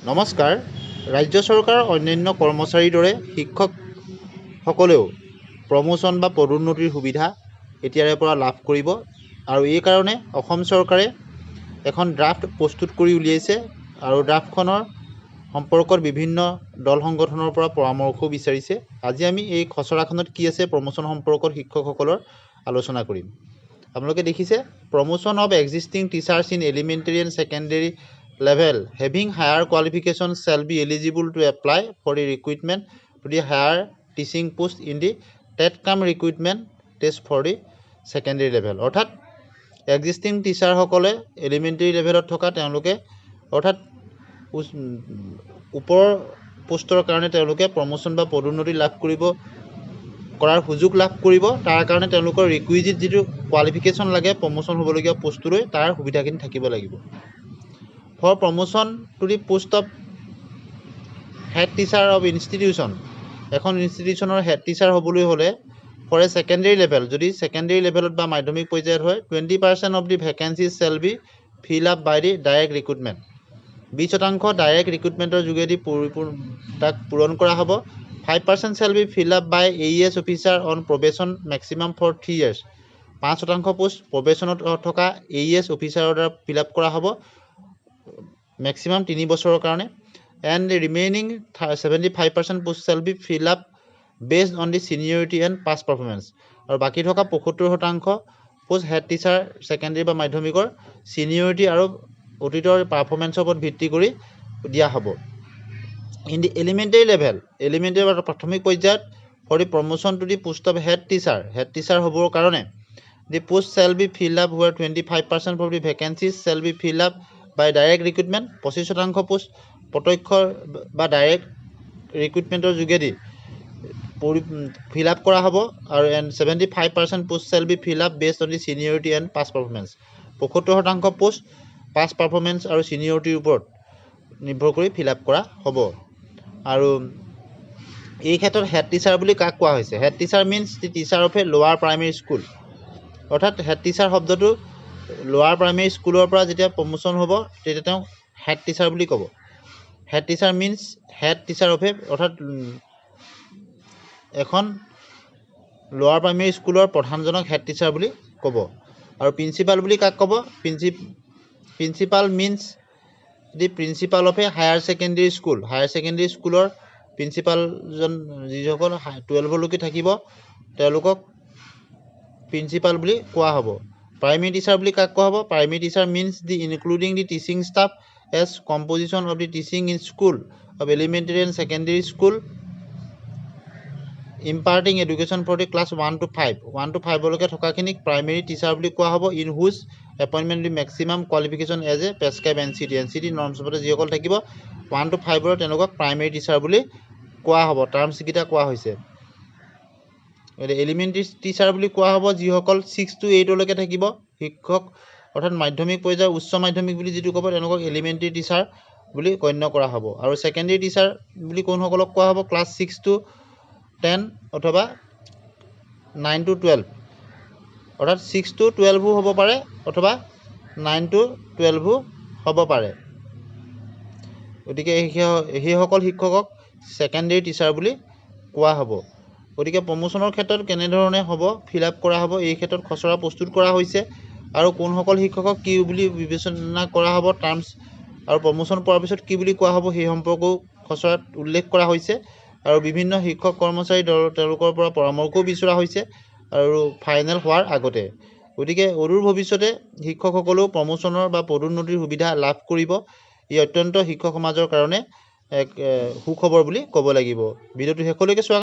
নমস্কাৰ। ৰাজ্য চৰকাৰৰ অন্যান্য কৰ্মচাৰীৰ দৰে শিক্ষকসকলেও প্ৰমোচন বা পদোন্নতিৰ সুবিধা এতিয়াৰে পৰা লাভ কৰিব আৰু এই কাৰণে অসম চৰকাৰে এখন ড্ৰাফ্ট প্ৰস্তুত কৰি উলিয়াইছে আৰু ড্ৰাফ্টখনৰ সম্পৰ্কত বিভিন্ন দল সংগঠনৰ পৰা পৰামৰ্শও বিচাৰিছে। আজি আমি এই খচৰাখনত কি আছে প্ৰমোচন সম্পৰ্কত শিক্ষকসকলৰ আলোচনা কৰিম। আপোনালোকে দেখিছে promotion of existing teachers in elementary and secondary level having higher qualifications shall be eligible to apply for the recruitment to the higher teaching post in the TET cum recruitment test for the secondary level অৰ্থাৎ existing টিচাৰসকলে elementary লেভেলত থকা তেওঁলোকে অৰ্থাৎ ওপৰৰ পোষ্টৰ কাৰণে তেওঁলোকে প্ৰমোচন বা পদোন্নতি লাভ কৰাৰ সুযোগ লাভ কৰিব। তাৰ কাৰণে তেওঁলোকৰ ৰিকুইজিট যিটো কোৱালিফিকেশ্যন লাগে প্ৰমোচন হ'বলগীয়া পোষ্টলৈ তাৰ সুবিধাখিনি থাকিব লাগিব। For promotion to the post of head teacher of institution, এখন ইনষ্টিটিউশ্যনৰ হেড টিচাৰ হ'বলৈ হ'লে ফৰ এ ছেকেণ্ডেৰী লেভেল, যদি ছেকেণ্ডেৰী লেভেলত বা মাধ্যমিক পৰ্যায়ত হয় 20% of the vacancies shall be fill up by the direct recruitment. 20% direct ৰিক্ৰুটমেণ্টৰ যোগেদি তাক পূৰণ কৰা হ'ব। 5% shall be fill up by AES officer on promotion maximum for 3 years। 5% post প্ৰবেশ্যনত থকা AES অফিচাৰৰ দ্বাৰা ফিল আপ কৰা হ'ব মেক্সিমাম 3 বছৰৰ কাৰণে। And the remaining 75% post shall be fill up based on the seniority and past performance. আৰু বাকী থকা 75% পোষ্ট হেড টিচাৰ ছেকেণ্ডেৰী বা মাধ্যমিকৰ চিনিয়ৰিটি আৰু অতীতৰ পাৰফৰ্মেঞ্চৰ ওপৰত ভিত্তি কৰি দিয়া হ'ব। In the elementary level, elementary বা প্ৰাথমিক পৰ্যায়ত for the promotion to the post of head teacher হ'বৰ কাৰণে the post shall be fill up where 25% of the vacancies shall be fill up by direct recruitment. 25% post প্ৰত্যক্ষ বা direct ৰিক্ৰুটমেণ্টৰ যোগেদি fill up কৰা হ'ব আৰু 75% post shall be fill up based on the seniority and past performance. 75% post past performance আৰু চিনিয়ৰিটিৰ ওপৰত নিৰ্ভৰ কৰি ফিল আপ কৰা হ'ব। আৰু এই ক্ষেত্ৰত হেড টিচাৰ বুলি কাক কোৱা হৈছে? Head teacher means the teacher of a lower primary school. অৰ্থাৎ হেড টিচাৰ শব্দটো লোৱাৰ প্ৰাইমেৰী স্কুলৰ পৰা যেতিয়া প্ৰমোচন হ'ব তেতিয়া তেওঁ হেড টিচাৰ বুলি ক'ব। Head teacher means head teacher of a, অৰ্থাৎ এখন লোৱাৰ প্ৰাইমেৰী স্কুলৰ প্ৰধানজনক হেড টিচাৰ বুলি ক'ব। আৰু প্ৰিন্সিপাল বুলি কাক ক'ব? Principal means the principal of A higher secondary school. Higher secondary স্কুলৰ প্ৰিন্সিপালজন যিসকল 12লৈকে থাকিব তেওঁলোকক প্ৰিন্সিপাল বুলি কোৱা হ'ব। প্ৰাইমেৰী টিচাৰ বুলি কাক কোৱা হ'ব? Primary teacher means the including the teaching staff as composition of the teaching in school of elementary and secondary school imparting education for the class 1 to 5। 1 to 5লৈকে থকাখিনিক প্ৰাইমেৰী টিচাৰ বুলি কোৱা হ'ব। In whose appointment the maximum qualification as a prescribe NCT নৰ্মছমতে যিসকল থাকিব 1 to 5 তেওঁলোকক primary teacher বুলি কোৱা হ'ব। টাৰ্মছকেইটা কোৱা হৈছে। এলিমেণ্টেৰী টিচাৰ বুলি কোৱা হ'ব যিসকল 6 to 8লৈকে থাকিব শিক্ষক, অৰ্থাৎ মাধ্যমিক পৰ্যায়ৰ উচ্চ মাধ্যমিক বুলি যিটো ক'ব তেওঁলোকক এলিমেণ্টেৰী টিচাৰ বুলি গণ্য কৰা হ'ব। আৰু ছেকেণ্ডেৰী টিচাৰ বুলি কোনসকলক কোৱা হ'ব? ক্লাছ 6 to 10 অথবা 9 to 12, অৰ্থাৎ 6 to 12 হ'ব পাৰে অথবা 9 to 12 হ'ব পাৰে। গতিকে সেইসকল শিক্ষকক ছেকেণ্ডেৰী টিচাৰ বুলি কোৱা হ'ব। গতিকে প্ৰমোচনৰ ক্ষেত্ৰত কেনেধৰণে হ'ব ফিল আপ কৰা হ'ব এই ক্ষেত্ৰত খচৰা প্ৰস্তুত কৰা হৈছে আৰু কোনসকল শিক্ষকক কি বুলি বিবেচনা কৰা হ'ব টাৰ্মছ আৰু প্ৰমোচন পোৱাৰ পিছত কি বুলি কোৱা হ'ব সেই সম্পৰ্কেও খচৰাত উল্লেখ কৰা হৈছে। আৰু বিভিন্ন শিক্ষক কৰ্মচাৰী তেওঁলোকৰ পৰা পৰামৰ্শও বিচৰা হৈছে আৰু ফাইনেল হোৱাৰ আগতে। গতিকে অদূৰ ভৱিষ্যতে শিক্ষকসকলেও প্ৰমোচনৰ বা পদোন্নতিৰ সুবিধা লাভ কৰিব। ই অত্যন্ত শিক্ষক সমাজৰ কাৰণে এক সুখবৰ বুলি ক'ব লাগিব। ভিডিঅ'টো শেষলৈকে চোৱা।